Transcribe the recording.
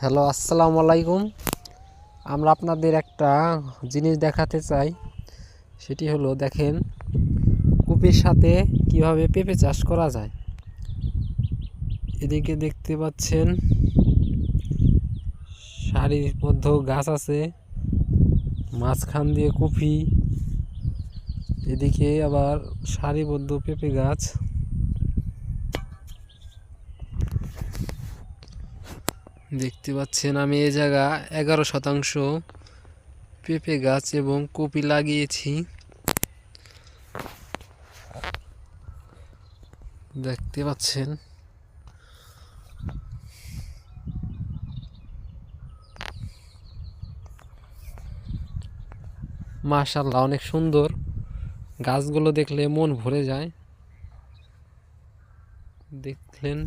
Hello, আসসালামু আলাইকুম। আমরা আপনাদের একটা জিনিস দেখাতে চাই। সেটি হলো, দেখেন কপির সাথে কিভাবে পেঁপে চাষ করা যায়। এদিকে দেখতে পাচ্ছেন সারিবদ্ধ গাছ আছে, মাঝখান দিয়ে কপি, এদিকে আবার সারিবদ্ধ পেঁপে গাছ। দেখতে পাচ্ছেন আমি এই জায়গা 11% পেঁপে গাছ এবং কপি লাগিয়েছি। দেখতে পাচ্ছেন মাশাআল্লাহ, অনেক সুন্দর। গাছগুলো দেখলে মন ভরে যায়। দেখলেন।